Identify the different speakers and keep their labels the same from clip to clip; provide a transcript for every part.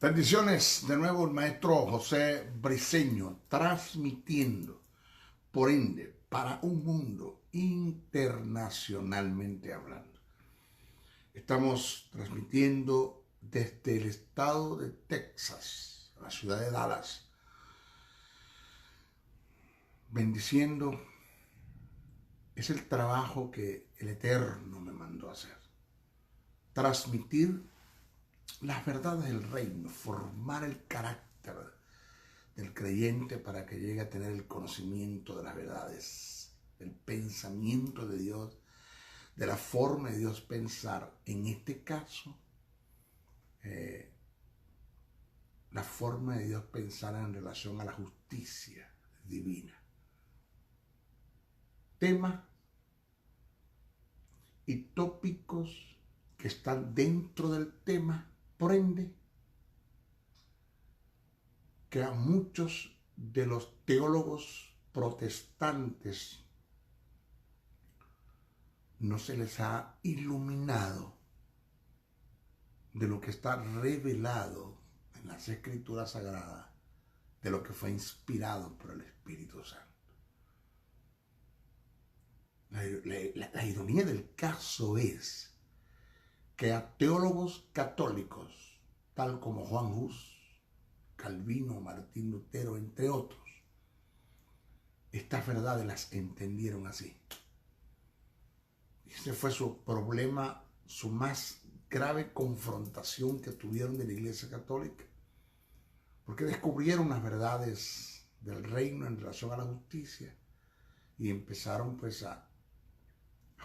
Speaker 1: Bendiciones de nuevo el maestro José Briceño, transmitiendo, por ende, para un mundo internacionalmente hablando. Estamos transmitiendo desde el estado de Texas, la ciudad de Dallas, bendiciendo. Es el trabajo que el Eterno me mandó a hacer. Transmitir las verdades del reino, formar el carácter del creyente para que llegue a tener el conocimiento de las verdades, del pensamiento de Dios, de la forma de Dios pensar. En este caso, la forma de Dios pensar en relación a la justicia divina. Temas y tópicos que están dentro del tema, por ende, que a muchos de los teólogos protestantes no se les ha iluminado de lo que está revelado en las Escrituras Sagradas, de lo que fue inspirado por el Espíritu Santo. La ironía del caso es que a teólogos católicos, tal como Juan Hus, Calvino, Martín Lutero, entre otros, estas verdades las entendieron así. Ese fue su problema, su más grave confrontación que tuvieron de la Iglesia Católica, porque descubrieron las verdades del reino en relación a la justicia y empezaron pues a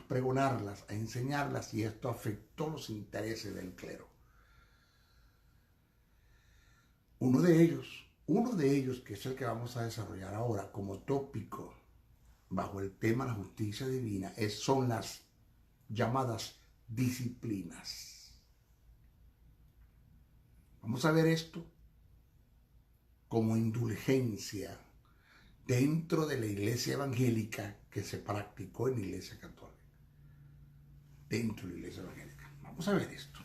Speaker 1: pregonarlas, a enseñarlas, y esto afectó los intereses del clero. Uno de ellos, que es el que vamos a desarrollar ahora como tópico bajo el tema de la justicia divina, son las llamadas disciplinas. Vamos a ver esto como indulgencia dentro de la iglesia evangélica que se practicó en la iglesia católica. Dentro de la iglesia evangélica. Vamos a ver esto.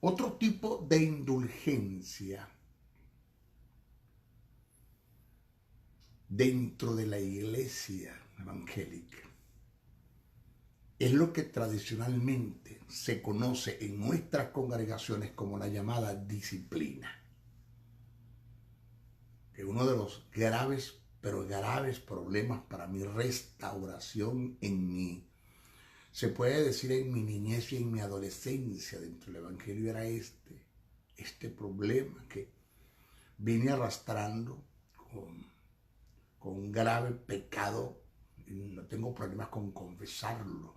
Speaker 1: Otro tipo de indulgencia dentro de la iglesia evangélica es lo que tradicionalmente se conoce en nuestras congregaciones como la llamada disciplina. Que uno de los graves problemas para mi restauración se puede decir en mi niñez y en mi adolescencia dentro del evangelio, era este problema que vine arrastrando con un grave pecado, y no tengo problemas con confesarlo,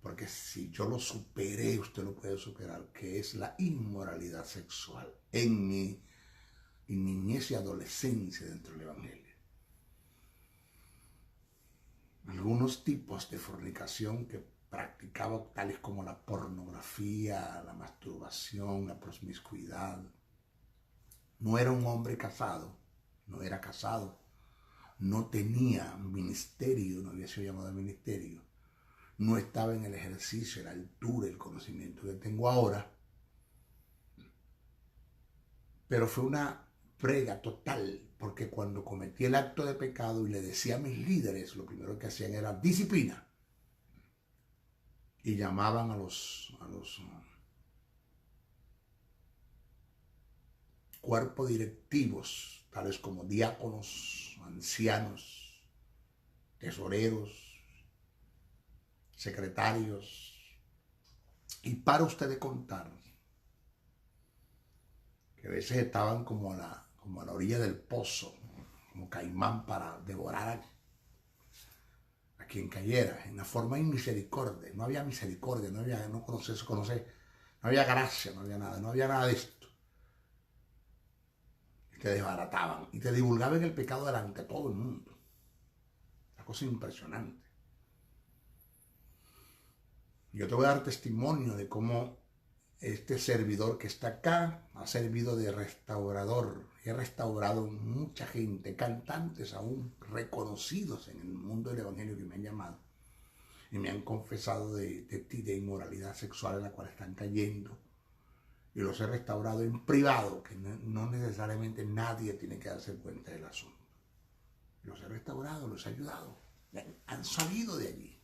Speaker 1: porque si yo lo superé, usted lo puede superar, que es la inmoralidad sexual en mi niñez y adolescencia dentro del evangelio. Algunos tipos de fornicación que practicaba, tales como la pornografía, la masturbación, la promiscuidad. No era un hombre casado, no era casado, no tenía ministerio, no había sido llamado al ministerio, no estaba en el ejercicio, la altura, el conocimiento que tengo ahora, pero fue una prega total, porque cuando cometí el acto de pecado y le decía a mis líderes, lo primero que hacían era disciplina, y llamaban a los cuerpos directivos, tales como diáconos, ancianos, tesoreros, secretarios, y para usted de contar que a veces estaban como a la orilla del pozo, como caimán para devorar a quien cayera, en la forma de misericordia. No había misericordia, no había gracia, no había nada de esto. Y te desbarataban y te divulgaban el pecado delante de todo el mundo. Una cosa impresionante. Yo te voy a dar testimonio de cómo este servidor que está acá ha servido de restaurador y ha restaurado mucha gente, cantantes aún reconocidos en el mundo del evangelio que me han llamado. y me han confesado de inmoralidad sexual en la cual están cayendo. Y los he restaurado en privado, que no necesariamente nadie tiene que darse cuenta del asunto. Los he restaurado, los he ayudado. Han salido de allí.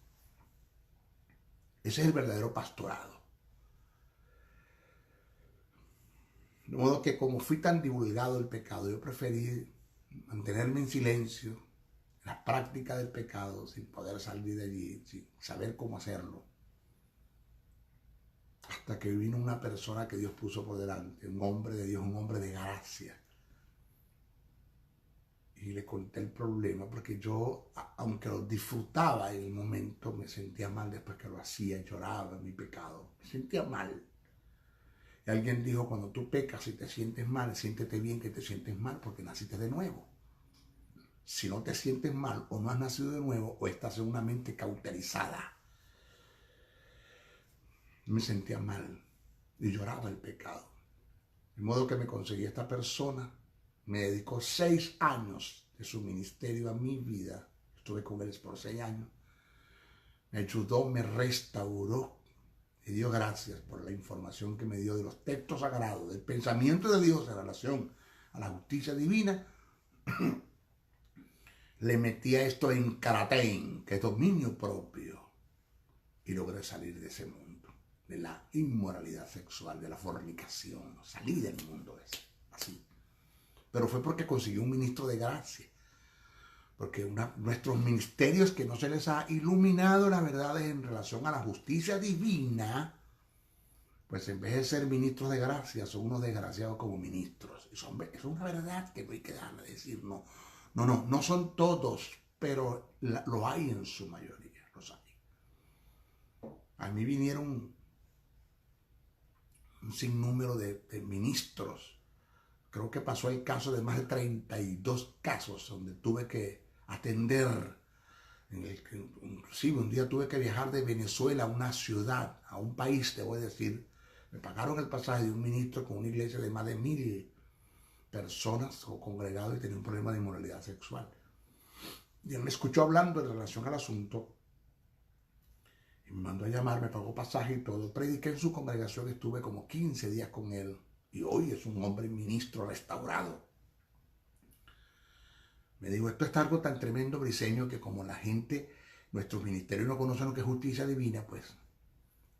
Speaker 1: Ese es el verdadero pastorado. De modo que como fui tan divulgado el pecado, yo preferí mantenerme en silencio, en la práctica del pecado, sin poder salir de allí, sin saber cómo hacerlo. Hasta que vino una persona que Dios puso por delante, un hombre de Dios, un hombre de gracia. Y le conté el problema, porque yo, aunque lo disfrutaba en el momento, me sentía mal después que lo hacía, lloraba en mi pecado, me sentía mal. Y alguien dijo, cuando tú pecas y te sientes mal, siéntete bien que te sientes mal porque naciste de nuevo. Si no te sientes mal o no has nacido de nuevo o estás en una mente cauterizada. Me sentía mal y lloraba el pecado. De modo que me conseguí esta persona, me dedicó 6 años de su ministerio a mi vida. Estuve con él por 6 años. Me ayudó, me restauró. Y dio gracias por la información que me dio de los textos sagrados, del pensamiento de Dios en relación a la justicia divina. Le metí a esto en karatein, que es dominio propio. Y logré salir de ese mundo, de la inmoralidad sexual, de la fornicación. Salí del mundo ese, así. Pero fue porque conseguí un ministro de gracia. Porque nuestros ministerios que no se les ha iluminado las verdades en relación a la justicia divina, pues en vez de ser ministros de gracia, son unos desgraciados como ministros. Es una verdad que no hay que dejar de decir. No son todos, pero lo hay en su mayoría, los hay. A mí vinieron un sinnúmero de ministros. Creo que pasó el caso de más de 32 casos donde tuve que atender. Inclusive un día tuve que viajar de Venezuela a una ciudad, a un país, te voy a decir. Me pagaron el pasaje de un ministro con una iglesia de más de 1000 personas o congregados y tenía un problema de inmoralidad sexual. Y él me escuchó hablando en relación al asunto y me mandó a llamar, me pagó pasaje y todo. Prediqué en su congregación, estuve como 15 días con él y hoy es un hombre ministro restaurado. Me dijo, esto es algo tan tremendo, Briceño, que como la gente, nuestros ministerios no conocen lo que es justicia divina, pues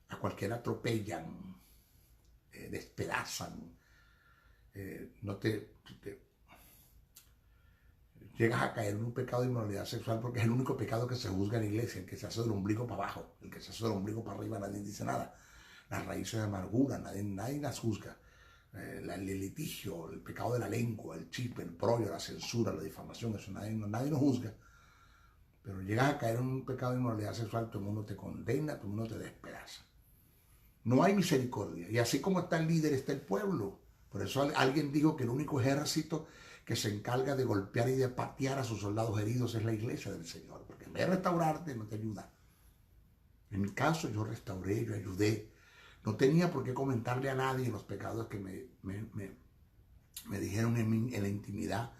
Speaker 1: a cualquiera atropellan, despedazan, llegas a caer en un pecado de inmoralidad sexual porque es el único pecado que se juzga en la iglesia, el que se hace del ombligo para abajo, el que se hace del ombligo para arriba, nadie dice nada. Las raíces de amargura, nadie las juzga. El litigio, el pecado de la lengua, el chisme, el brollo, la censura, la difamación, eso nadie lo juzga. Pero llegas a caer en un pecado de inmoralidad sexual, todo el mundo te condena, todo el mundo te despedaza. No hay misericordia. Y así como está el líder, está el pueblo. Por eso alguien dijo que el único ejército que se encarga de golpear y de patear a sus soldados heridos es la iglesia del Señor. Porque en vez de restaurarte, no te ayuda. En mi caso, yo restauré, yo ayudé. No tenía por qué comentarle a nadie los pecados que me dijeron en la intimidad.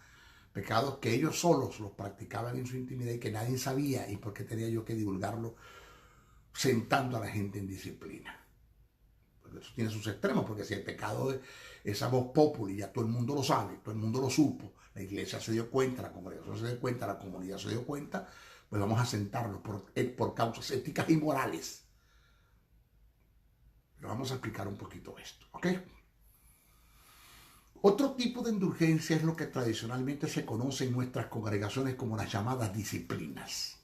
Speaker 1: Pecados que ellos solos los practicaban en su intimidad y que nadie sabía. ¿Y por qué tenía yo que divulgarlo sentando a la gente en disciplina? Porque eso tiene sus extremos, porque si el pecado es a voz populi, ya todo el mundo lo sabe, todo el mundo lo supo, la iglesia se dio cuenta, la congregación se dio cuenta, la comunidad se dio cuenta, pues vamos a sentarlo por causas éticas y morales. Pero vamos a explicar un poquito esto, ¿ok? Otro tipo de indulgencia es lo que tradicionalmente se conoce en nuestras congregaciones como las llamadas disciplinas.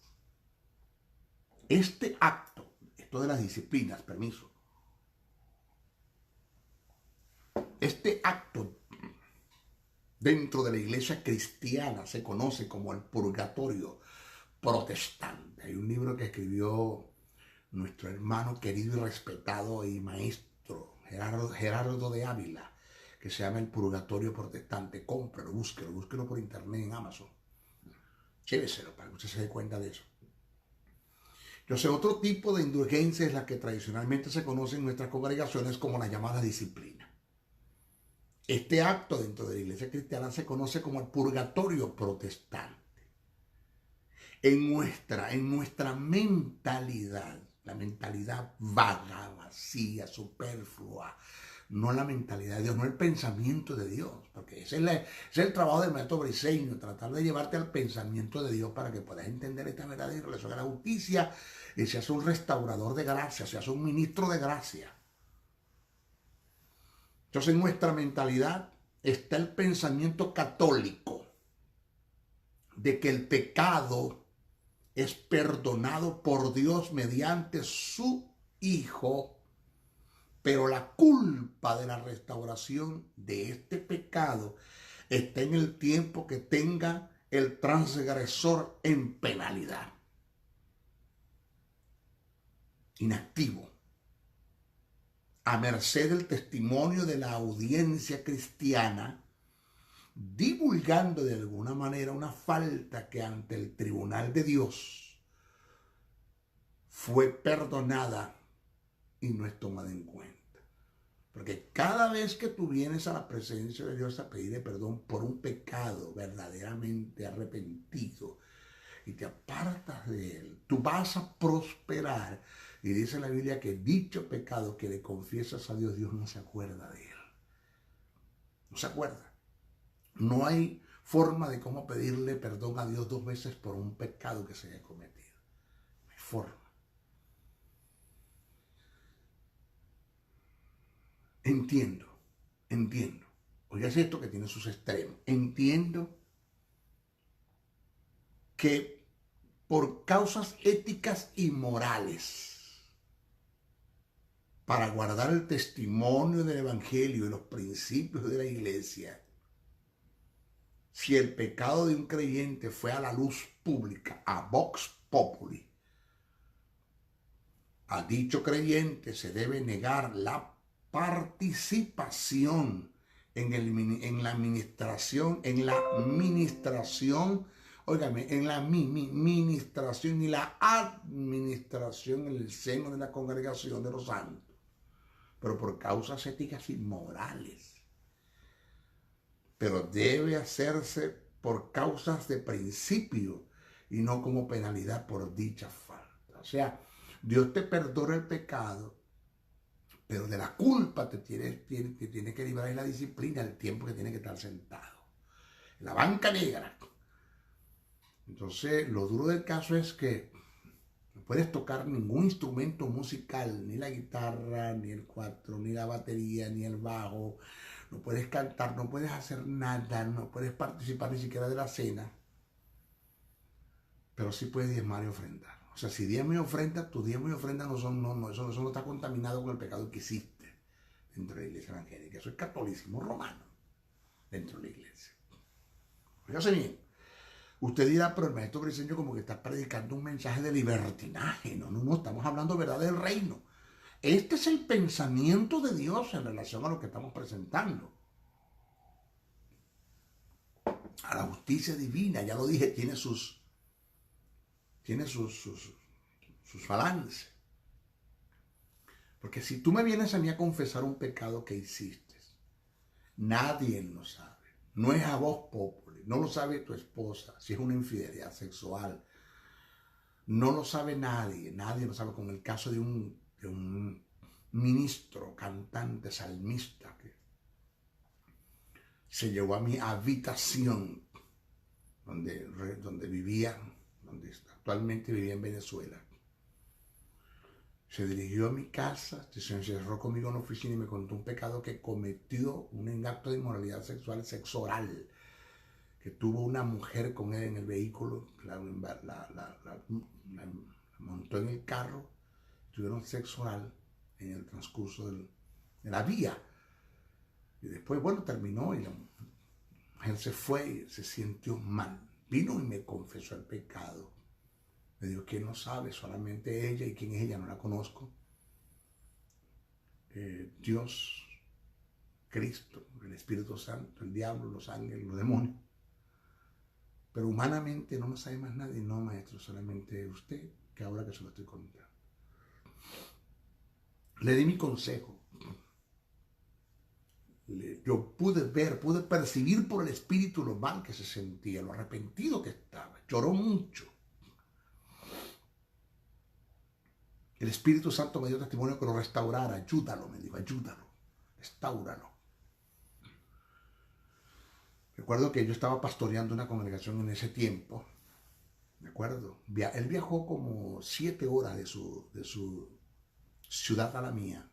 Speaker 1: Este acto, esto de las disciplinas, permiso, este acto dentro de la iglesia cristiana se conoce como el purgatorio protestante. Hay un libro que escribió nuestro hermano querido y respetado y maestro Gerardo de Ávila, que se llama El Purgatorio Protestante. Cómpralo, búsquelo por internet en Amazon. Lléveselo para que usted se dé cuenta de eso. Yo sé, otro tipo de indulgencia es la que tradicionalmente se conoce en nuestras congregaciones como la llamada disciplina. Este acto dentro de la iglesia cristiana se conoce como el purgatorio protestante. en nuestra mentalidad, la mentalidad vaga, vacía, superflua, no la mentalidad de Dios, no el pensamiento de Dios, porque ese es el trabajo del maestro briseño, tratar de llevarte al pensamiento de Dios para que puedas entender esta verdad en relación a la justicia y seas un restaurador de gracia, seas un ministro de gracia. Entonces en nuestra mentalidad está el pensamiento católico de que el pecado es perdonado por Dios mediante su Hijo, pero la culpa de la restauración de este pecado está en el tiempo que tenga el transgresor en penalidad, inactivo, a merced del testimonio de la audiencia cristiana, divulgando de alguna manera una falta que ante el tribunal de Dios fue perdonada y no es tomada en cuenta. Porque cada vez que tú vienes a la presencia de Dios a pedirle perdón por un pecado verdaderamente arrepentido y te apartas de él, tú vas a prosperar. Y dice la Biblia que dicho pecado que le confiesas a Dios, Dios no se acuerda de él. No se acuerda. No hay forma de cómo pedirle perdón a Dios 2 veces por un pecado que se haya cometido. No hay forma. Entiendo. Oiga, es esto que tiene sus extremos. Entiendo que por causas éticas y morales, para guardar el testimonio del Evangelio y los principios de la iglesia, si el pecado de un creyente fue a la luz pública, a vox populi, a dicho creyente se debe negar la participación en la administración, óigame, en la ministración y la administración en el seno de la congregación de los santos, pero por causas éticas y morales. Pero debe hacerse por causas de principio y no como penalidad por dicha falta. O sea, Dios te perdona el pecado, pero de la culpa te tiene que librar en la disciplina el tiempo que tiene que estar sentado en la banca negra. Entonces, lo duro del caso es que no puedes tocar ningún instrumento musical, ni la guitarra, ni el cuatro, ni la batería, ni el bajo. No puedes cantar, no puedes hacer nada, no puedes participar ni siquiera de la cena. Pero sí puedes diezmar y ofrendar. O sea, si diezmo y ofrenda, tu diezmo y ofrenda eso no está contaminado con el pecado que hiciste dentro de la iglesia evangélica. Eso es catolicismo romano dentro de la iglesia. Fíjate bien. Usted dirá, pero el maestro briseño como que está predicando un mensaje de libertinaje. No, estamos hablando verdad del reino. Este es el pensamiento de Dios en relación a lo que estamos presentando. A la justicia divina, ya lo dije, tiene sus balances. Porque si tú me vienes a mí a confesar un pecado que hiciste, nadie lo sabe. No es a voz populi, no lo sabe tu esposa, si es una infidelidad sexual. No lo sabe nadie lo sabe, con el caso de un ministro, cantante, salmista, que se llevó a mi habitación donde vivía, donde actualmente vivía en Venezuela. Se dirigió a mi casa, se encerró conmigo en la oficina y me contó un pecado que cometió, un acto de inmoralidad sexual, sexo oral, que tuvo una mujer con él en el vehículo, la montó en el carro, tuvieron sexo oral en el transcurso de la vía. Y después, bueno, terminó y la mujer se fue y se sintió mal. Vino y me confesó el pecado. Me dijo, ¿quién no sabe? Solamente ella. ¿Y quién es ella? No la conozco. Dios, Cristo, el Espíritu Santo, el diablo, los ángeles, los demonios. Pero humanamente no lo sabe más nadie. No, maestro, solamente usted, que ahora que se lo estoy contando. Le di mi consejo. Yo pude percibir por el Espíritu lo mal que se sentía, lo arrepentido que estaba. Lloró mucho. El Espíritu Santo me dio testimonio que lo restaurara. Ayúdalo, me dijo, ayúdalo, restáuralo. Recuerdo que yo estaba pastoreando una congregación en ese tiempo. ¿De acuerdo? Él viajó como 7 horas de su ciudad a la mía,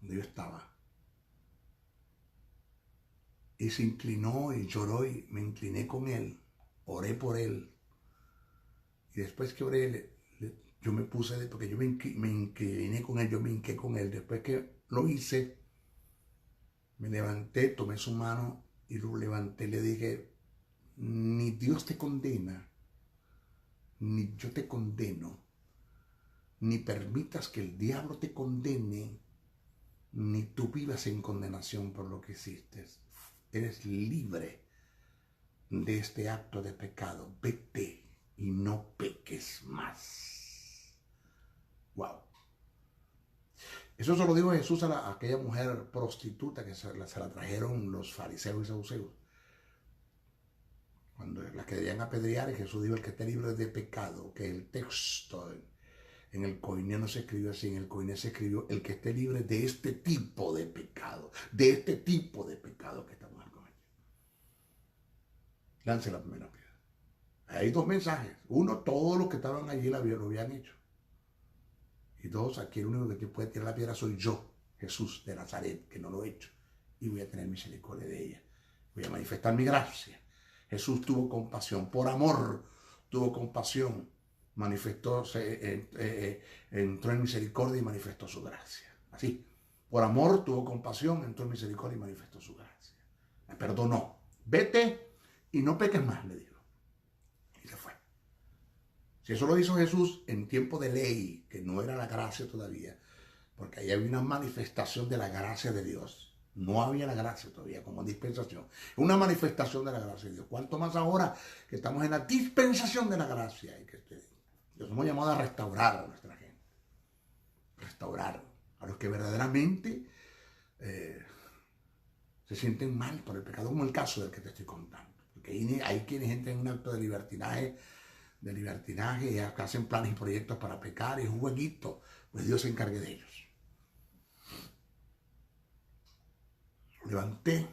Speaker 1: donde yo estaba. Y se inclinó y lloró y me incliné con él. Oré por él. Y después que oré, yo me puse, porque yo me incliné con él, yo me hinqué con él. Después que lo hice, me levanté, tomé su mano y lo levanté. Le dije, ni Dios te condena, ni yo te condeno, ni permitas que el diablo te condene, ni tú vivas en condenación por lo que hiciste. Eres libre de este acto de pecado. Vete y no peques más. Wow. Eso se lo dijo Jesús a aquella mujer prostituta que se la trajeron los fariseos y saduceos. Cuando la querían apedrear, y Jesús dijo, el que esté libre de pecado, que el texto en el Koiné no se escribió así, en el Koiné se escribió, el que esté libre de este tipo de pecado, que esta mujer cometió. Lance la primera piedra. Hay 2 mensajes. Uno, todos los que estaban allí lo habían hecho. Y 2, aquí el único que puede tirar la piedra soy yo, Jesús de Nazaret, que no lo he hecho. Y voy a tener misericordia de ella. Voy a manifestar mi gracia. Jesús tuvo compasión. Por amor tuvo compasión. Entró en misericordia y manifestó su gracia. Así. Por amor tuvo compasión, entró en misericordia y manifestó su gracia. Me perdonó. Vete y no peques más, le dijo. Y se fue. Si eso lo hizo Jesús en tiempo de ley, que no era la gracia todavía, porque ahí había una manifestación de la gracia de Dios. No había la gracia todavía como dispensación. Una manifestación de la gracia de Dios. ¿Cuánto más ahora que estamos en la dispensación de la gracia? Y que Dios nos ha llamado a restaurar a nuestra gente. Restaurar a los que verdaderamente se sienten mal por el pecado, como el caso del que te estoy contando. Porque hay quienes entran en un acto de libertinaje y hacen planes y proyectos para pecar, y es un jueguito, pues Dios se encargue de ellos. Levanté,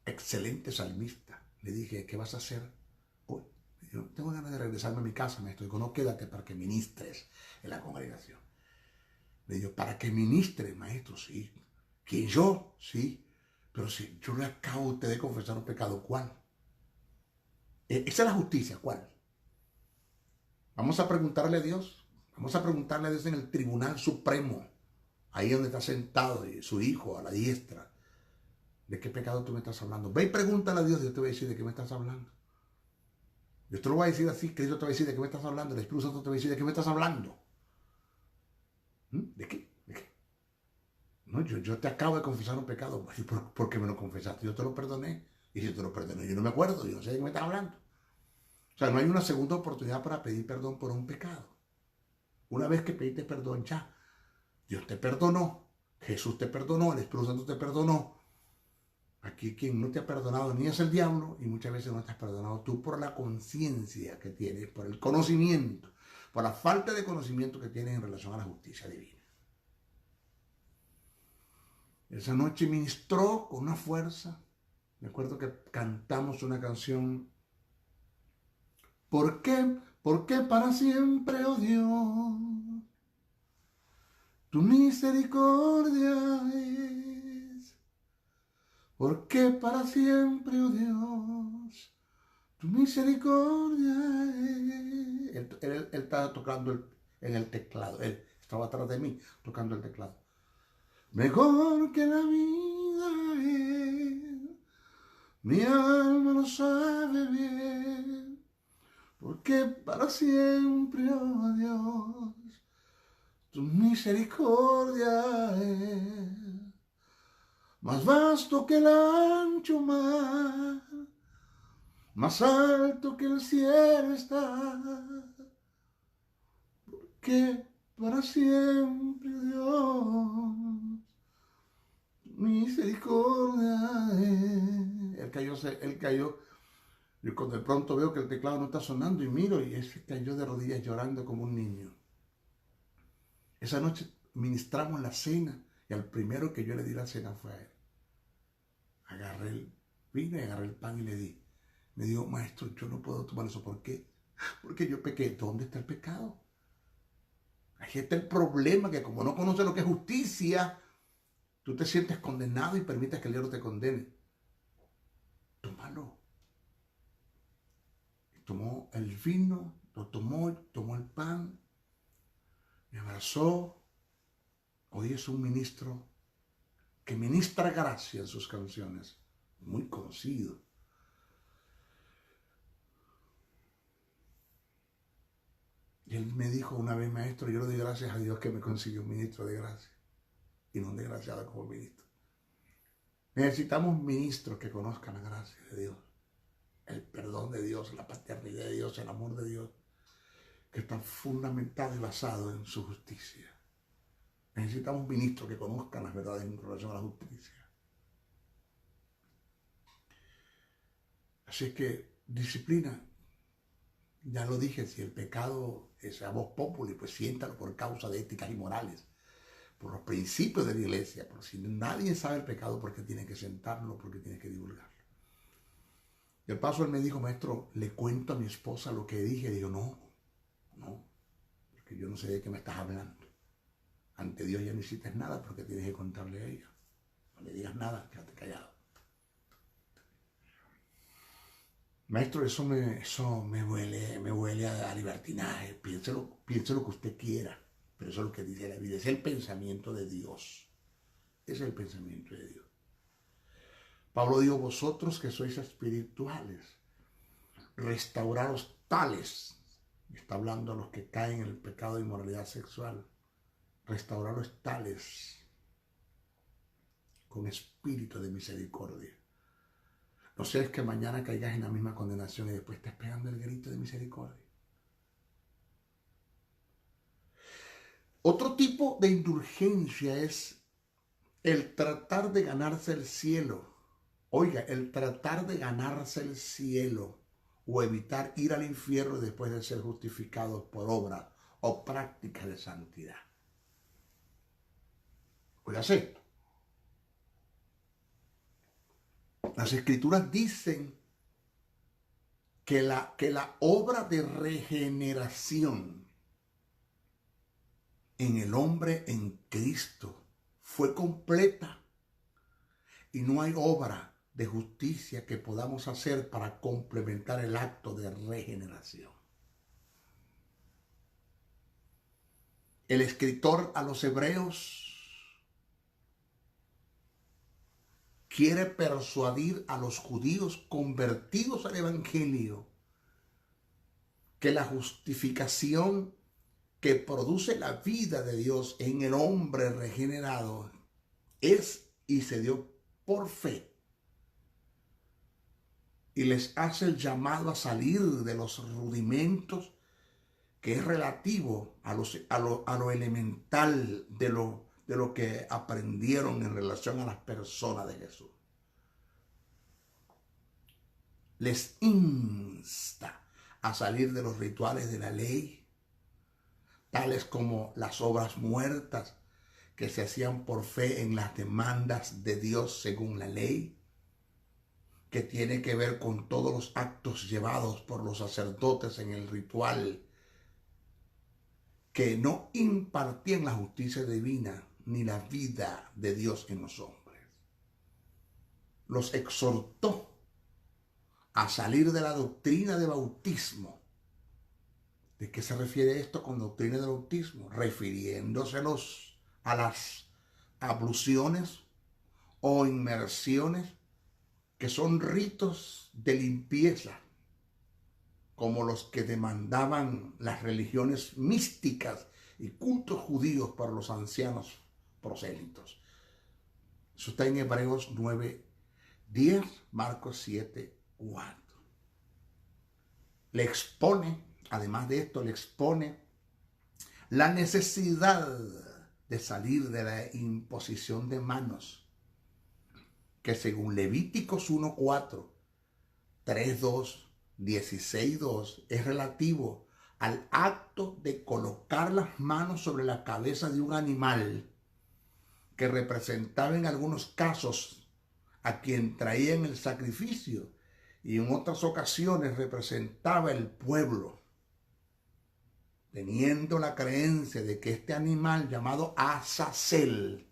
Speaker 1: excelente salmista. Le dije, ¿qué vas a hacer hoy? Yo tengo ganas de regresarme a mi casa, maestro. Digo, no, quédate para que ministres en la congregación. Le digo, ¿para que ministre, maestro? Sí. ¿Quién, yo? Sí. Pero si yo le acabo a usted de confesar un pecado, ¿cuál? Esa es la justicia, ¿cuál? Vamos a preguntarle a Dios. Vamos a preguntarle a Dios en el Tribunal Supremo, ahí donde está sentado su hijo a la diestra. ¿De qué pecado tú me estás hablando? Ve y pregúntale a Dios, Dios te va a decir de qué me estás hablando. Dios te lo va a decir así, Cristo te va a decir de qué me estás hablando, el Espíritu Santo te va a decir de qué me estás hablando. ¿De qué? ¿De qué? No, yo te acabo de confesar un pecado. ¿Por qué me lo confesaste? Yo te lo perdoné. Y si te lo perdoné, yo no me acuerdo, yo no sé de qué me estás hablando. O sea, no hay una segunda oportunidad para pedir perdón por un pecado. Una vez que pediste perdón, ya. Dios te perdonó, Jesús te perdonó, el Espíritu Santo te perdonó. Aquí quien no te ha perdonado ni es el diablo, y muchas veces no estás perdonado tú por la conciencia que tienes, por el conocimiento, por la falta de conocimiento que tienes en relación a la justicia divina. Esa noche ministró con una fuerza. Me acuerdo que cantamos una canción. ¿Por qué? ¿Por qué para siempre, oh Dios? Tu misericordia es. ¿Por qué para siempre, oh Dios? Tu misericordia es. Él estaba tocando en el teclado. Él estaba atrás de mí tocando el teclado. Mejor que la vida es. Mi alma lo sabe bien. Porque para siempre, oh Dios, tu misericordia es más vasto que el ancho mar, más alto que el cielo está, porque para siempre, Dios, tu misericordia es. Él cayó Yo cuando de pronto veo que el teclado no está sonando y miro y ese cayó de rodillas llorando como un niño. Esa noche ministramos la cena y al primero que yo le di la cena fue a él. Agarré el vino y agarré el pan y le di. Me dijo, maestro, yo no puedo tomar eso. ¿Por qué? Porque yo pequé. ¿Dónde está el pecado? Ahí está el problema, que como no conoces lo que es justicia, tú te sientes condenado y permites que el diablo te condene. Tómalo. Tomó el vino, lo tomó el pan, me abrazó. Hoy es un ministro que ministra gracia en sus canciones, muy conocido. Y él me dijo una vez, maestro, yo le doy gracias a Dios que me consiguió un ministro de gracia y no un desgraciado como ministro. Necesitamos ministros que conozcan la gracia de Dios, el perdón de Dios, la paternidad de Dios, el amor de Dios, que está fundamentado y basado en su justicia. Necesitamos ministros que conozcan las verdades en relación a la justicia. Así es que disciplina. Ya lo dije, si el pecado es a voz populi, pues siéntalo por causa de éticas y morales, por los principios de la iglesia. Porque si nadie sabe el pecado, porque tiene que sentarlo, porque tiene que divulgarlo. Y al paso él me dijo, maestro, le cuento a mi esposa lo que dije. Y digo, no, porque yo no sé de qué me estás hablando. Ante Dios ya no hiciste nada porque tienes que contarle a ella. No le digas nada, quédate callado. Maestro, eso me huele a libertinaje. Piénselo lo que usted quiera. Pero eso es lo que dice la Biblia. Es el pensamiento de Dios. Ese es el pensamiento de Dios. Pablo dijo, vosotros que sois espirituales, restauraros tales. Está hablando a los que caen en el pecado de inmoralidad sexual. Restauraros tales con espíritu de misericordia. No seas que mañana caigas en la misma condenación y después estés pegando el grito de misericordia. Otro tipo de indulgencia es el tratar de ganarse el cielo. Oiga, el tratar de ganarse el cielo o evitar ir al infierno después de ser justificados por obra o práctica de santidad. Oiga esto. Las escrituras dicen que la obra de regeneración en el hombre en Cristo fue completa y no hay obra de justicia que podamos hacer para complementar el acto de regeneración. El escritor a los Hebreos quiere persuadir a los judíos convertidos al evangelio que la justificación que produce la vida de Dios en el hombre regenerado es y se dio por fe. Y les hace el llamado a salir de los rudimentos que es relativo a lo elemental de lo que aprendieron en relación a las personas de Jesús. Les insta a salir de los rituales de la ley, tales como las obras muertas que se hacían por fe en las demandas de Dios según la ley, que tiene que ver con todos los actos llevados por los sacerdotes en el ritual, que no impartían la justicia divina ni la vida de Dios en los hombres. Los exhortó a salir de la doctrina de bautismo. ¿De qué se refiere esto con doctrina de bautismo? Refiriéndoselos a las abluciones o inmersiones que son ritos de limpieza, como los que demandaban las religiones místicas y cultos judíos para los ancianos prosélitos. Eso está en Hebreos 9:10, Marcos 7:4. Le expone, además de esto, le expone la necesidad de salir de la imposición de manos, que según Levíticos 1:4, 3:2 16:2 es relativo al acto de colocar las manos sobre la cabeza de un animal que representaba en algunos casos a quien traían el sacrificio y en otras ocasiones representaba el pueblo, teniendo la creencia de que este animal llamado Azazel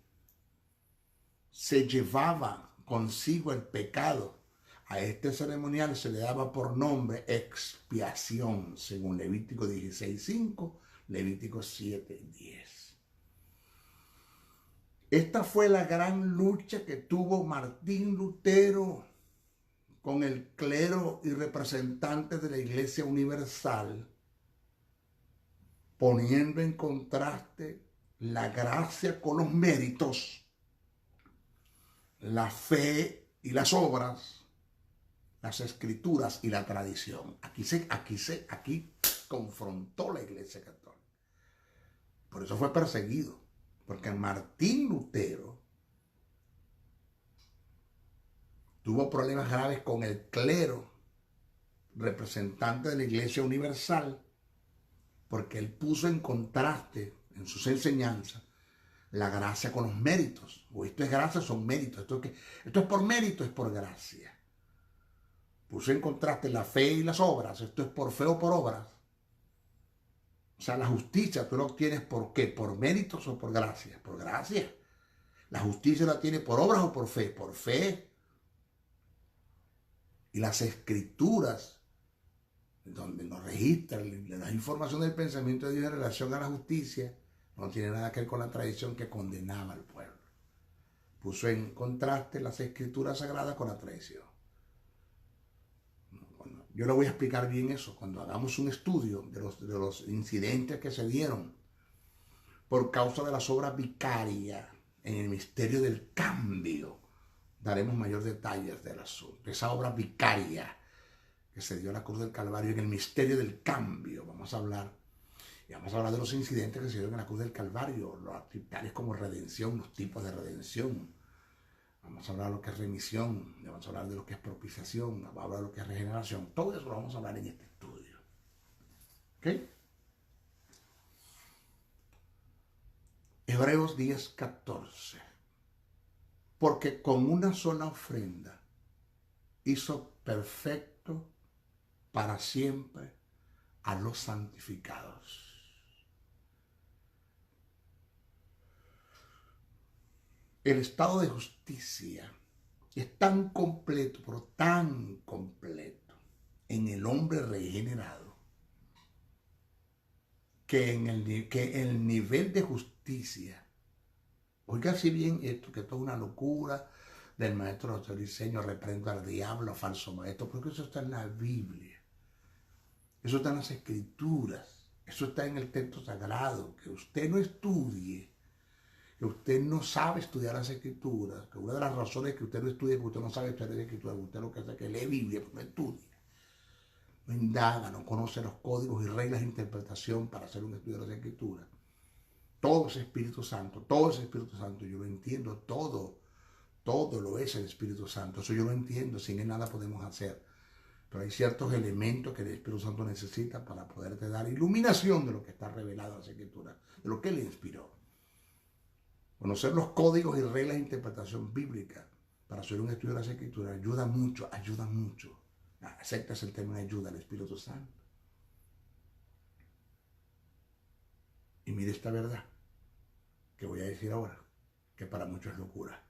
Speaker 1: se llevaba consigo el pecado. A este ceremonial se le daba por nombre expiación, según Levítico 16:5, Levítico 7:10. Esta fue la gran lucha que tuvo Martín Lutero con el clero y representantes de la Iglesia Universal, poniendo en contraste la gracia con los méritos, la fe y las obras, las escrituras y la tradición. Aquí confrontó la Iglesia Católica. Por eso fue perseguido, porque Martín Lutero tuvo problemas graves con el clero, representante de la Iglesia Universal, porque él puso en contraste en sus enseñanzas la gracia con los méritos. O esto es gracia, son méritos. Esto es por mérito, es por gracia. Puso en contraste la fe y las obras. Esto es por fe o por obras. O sea, la justicia tú la obtienes ¿por qué? ¿Por méritos o por gracia? Por gracia. La justicia la tiene por obras o por fe. Por fe. Y las escrituras, donde nos registran la información del pensamiento de Dios en relación a la justicia, no tiene nada que ver con la tradición que condenaba al pueblo. Puso en contraste las escrituras sagradas con la tradición. Yo le voy a explicar bien eso cuando hagamos un estudio de los incidentes que se dieron por causa de las obras vicarias en el misterio del cambio. Daremos mayor detalles del asunto. Esa obra vicaria que se dio en la cruz del Calvario en el misterio del cambio. Vamos a hablar. Y vamos a hablar de los incidentes que se dieron en la cruz del Calvario, los tales como redención, los tipos de redención. Vamos a hablar de lo que es remisión, vamos a hablar de lo que es propiciación, vamos a hablar de lo que es regeneración. Todo eso lo vamos a hablar en este estudio. ¿Ok? Hebreos 10:14. Porque con una sola ofrenda hizo perfecto para siempre a los santificados. El estado de justicia es tan completo, pero tan completo en el hombre regenerado, que el nivel de justicia, oiga si bien esto, que esto es una locura del maestro Autoriceño, reprendo al diablo, falso maestro, porque eso está en la Biblia, eso está en las escrituras, eso está en el texto sagrado. Que usted no estudie, que usted no sabe estudiar las escrituras, que una de las razones que usted no estudia es que usted no sabe estudiar las escrituras, usted lo que hace es que lee Biblia, pero no estudia, no indaga, no conoce los códigos y reglas de interpretación para hacer un estudio de las escrituras. Todo es Espíritu Santo, yo lo entiendo, todo lo es el Espíritu Santo, eso yo lo entiendo, sin él nada podemos hacer. Pero hay ciertos elementos que el Espíritu Santo necesita para poderte dar iluminación de lo que está revelado en las escrituras, de lo que él inspiró. Conocer los códigos y reglas de interpretación bíblica para hacer un estudio de las escrituras ayuda mucho. Aceptas el tema de ayuda al Espíritu Santo. Y mire esta verdad que voy a decir ahora, que para muchos es locura.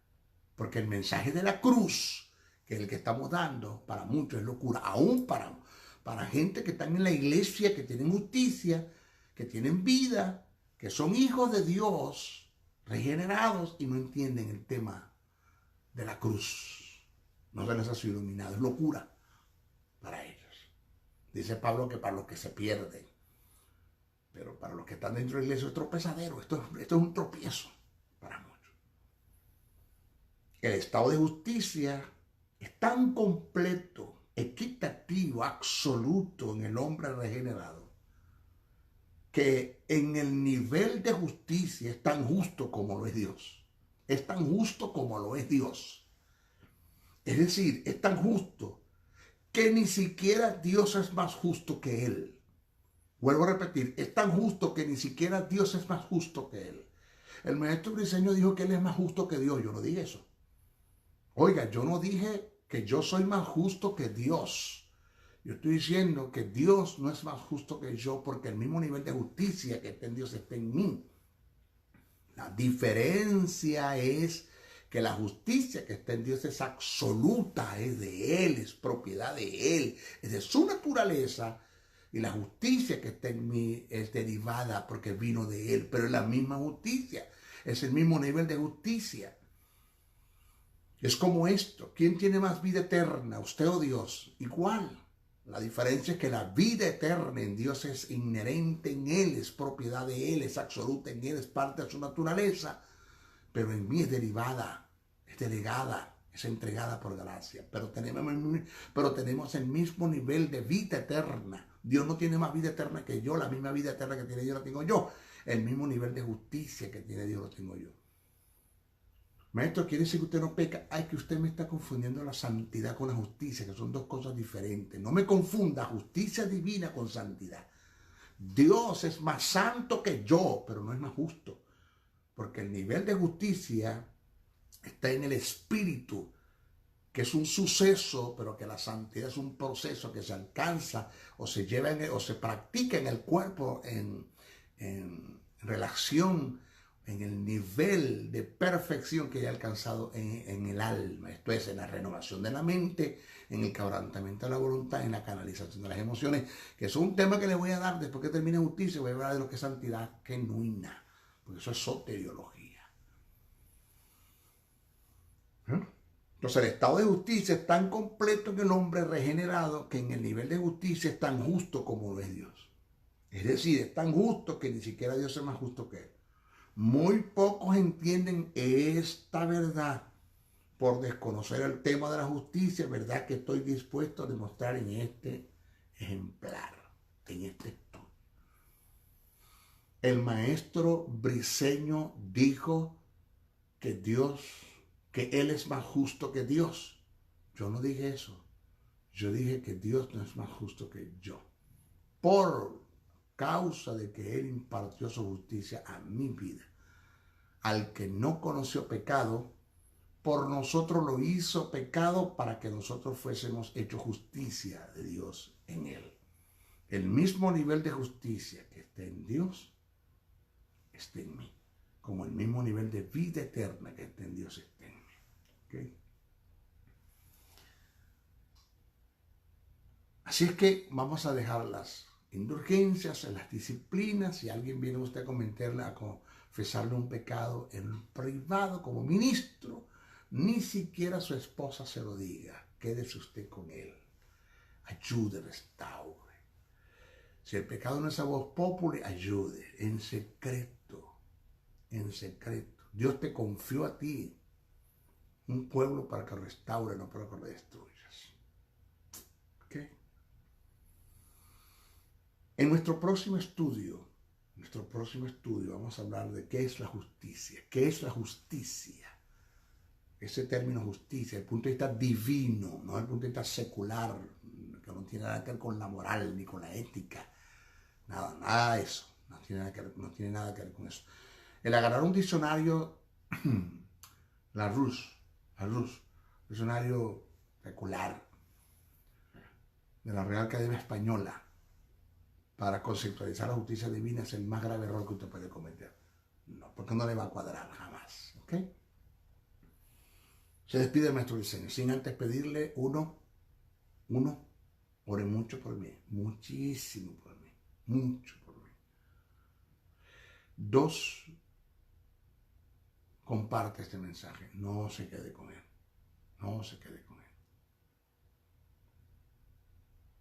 Speaker 1: Porque el mensaje de la cruz, que es el que estamos dando, para muchos es locura. Aún para gente que están en la iglesia, que tienen justicia, que tienen vida, que son hijos de Dios, regenerados y no entienden el tema de la cruz. No se les ha sido iluminado. Es locura para ellos. Dice Pablo que para los que se pierden, pero para los que están dentro de la iglesia es tropezadero. Esto es un tropiezo para muchos. El estado de justicia es tan completo, equitativo, absoluto en el hombre regenerado, que en el nivel de justicia es tan justo como lo es Dios. Es tan justo como lo es Dios. Es decir, es tan justo que ni siquiera Dios es más justo que él. Vuelvo a repetir, es tan justo que ni siquiera Dios es más justo que él. El maestro Briseño dijo que él es más justo que Dios. Yo no dije eso. Oiga, yo no dije que yo soy más justo que Dios. Yo estoy diciendo que Dios no es más justo que yo porque el mismo nivel de justicia que está en Dios está en mí. La diferencia es que la justicia que está en Dios es absoluta, es de Él, es propiedad de Él, es de su naturaleza. Y la justicia que está en mí es derivada porque vino de Él, pero es la misma justicia, es el mismo nivel de justicia. Es como esto, ¿quién tiene más vida eterna, usted o Dios? Igual. La diferencia es que la vida eterna en Dios es inherente en Él, es propiedad de Él, es absoluta en Él, es parte de su naturaleza, pero en mí es derivada, es delegada, es entregada por gracia. Pero tenemos el mismo nivel de vida eterna. Dios no tiene más vida eterna que yo, la misma vida eterna que tiene Dios la tengo yo. El mismo nivel de justicia que tiene Dios lo tengo yo. Maestro, ¿quiere decir que usted no peca? Ay, que usted me está confundiendo la santidad con la justicia, que son dos cosas diferentes. No me confunda justicia divina con santidad. Dios es más santo que yo, pero no es más justo. Porque el nivel de justicia está en el espíritu, que es un suceso, pero que la santidad es un proceso que se alcanza o se lleva o se practica en el cuerpo en relación en el nivel de perfección que haya alcanzado en el alma. Esto es, en la renovación de la mente, en el quebrantamiento de la voluntad, en la canalización de las emociones, que es un tema que le voy a dar después que termine justicia. Voy a hablar de lo que es santidad genuina, porque eso es soteriología. Entonces, el estado de justicia es tan completo en el hombre regenerado que en el nivel de justicia es tan justo como lo es Dios. Es decir, es tan justo que ni siquiera Dios es más justo que él. Muy pocos entienden esta verdad por desconocer el tema de la justicia, verdad que estoy dispuesto a demostrar en este ejemplar, en este estudio. El maestro Briseño dijo que Él es más justo que Dios. Yo no dije eso. Yo dije que Dios no es más justo que yo. Por causa de que Él impartió su justicia a mi vida. Al que no conoció pecado, por nosotros lo hizo pecado para que nosotros fuésemos hechos justicia de Dios en Él. El mismo nivel de justicia que está en Dios, está en mí. Como el mismo nivel de vida eterna que está en Dios, está en mí. ¿Okay? Así es que vamos a dejar las indulgencias, las disciplinas. Si alguien viene a usted a comentarle, a confesarle un pecado en privado como ministro, ni siquiera su esposa se lo diga. Quédese usted con él. Ayude, restaure. Si el pecado no es a voz populi, ayude. En secreto. En secreto. Dios te confió a ti un pueblo para que restaure, no para que lo destruyas. ¿Ok? En nuestro próximo estudio vamos a hablar de qué es la justicia. ¿Qué es la justicia? Ese término justicia, desde el punto de vista divino, no desde el punto de vista secular, que no tiene nada que ver con la moral ni con la ética. Nada de eso. No tiene nada que ver con eso. El agarrar un diccionario, Larousse, diccionario secular de la Real Academia Española, para conceptualizar la justicia divina es el más grave error que usted puede cometer. No, porque no le va a cuadrar jamás. ¿Ok? Se despide el maestro Briseño, sin antes pedirle uno, ore mucho por mí, muchísimo por mí, mucho por mí. 2, comparte este mensaje, no se quede con él, no se quede con él.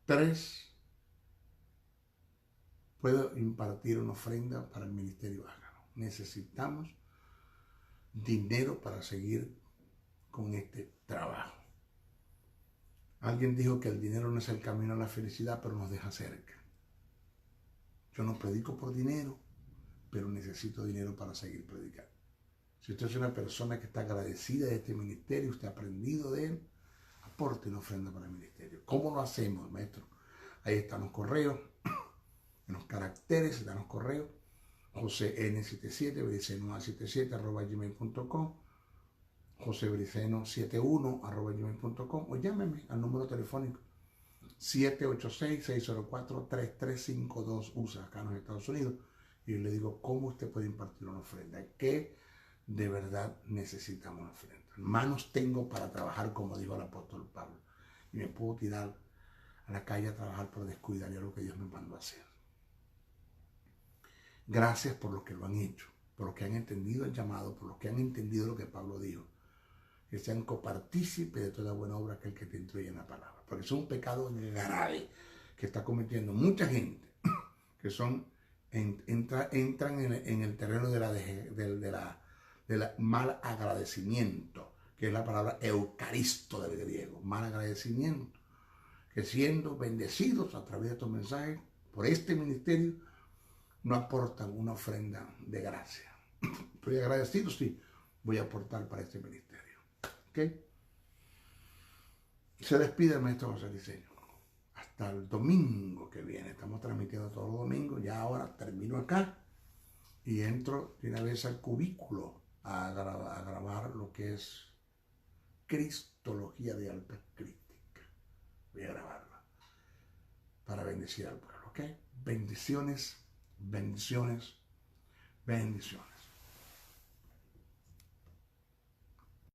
Speaker 1: 3, puedo impartir una ofrenda para el ministerio Ágaro. Necesitamos dinero para seguir con este trabajo. Alguien dijo que el dinero no es el camino a la felicidad, pero nos deja cerca. Yo no predico por dinero, pero necesito dinero para seguir predicando. Si usted es una persona que está agradecida de este ministerio, usted ha aprendido de él, aporte una ofrenda para el ministerio. ¿Cómo lo hacemos, maestro? Ahí están los correos, en los caracteres están los correos, josen77briceno77@gmail.com, josebriceno71@gmail.com, o llámeme al número telefónico 786-604-3352 USA, acá en los Estados Unidos, y yo le digo cómo usted puede impartir una ofrenda, que de verdad necesitamos una ofrenda. Manos tengo para trabajar, como dijo el apóstol Pablo, y me puedo tirar a la calle a trabajar por descuidar lo que Dios me mandó a hacer. Gracias por los que lo han hecho, por los que han entendido el llamado, por los que han entendido lo que Pablo dijo, que sean copartícipes de toda buena obra aquel que te instruye en la palabra, porque es un pecado grave que está cometiendo mucha gente, que son entran en el terreno del mal agradecimiento, que es la palabra eucaristo del griego, mal agradecimiento, que siendo bendecidos a través de estos mensajes por este ministerio, no aportan una ofrenda de gracia. Estoy agradecido, sí, voy a aportar para este ministerio. ¿Ok? Se despide el maestro José Briceño. Hasta el domingo que viene. Estamos transmitiendo todos los domingos. Ya ahora termino acá y entro de una vez al cubículo a grabar lo que es Cristología de alta crítica. Voy a grabarla para bendecir al pueblo. ¿Ok? Bendiciones, bendiciones, bendiciones.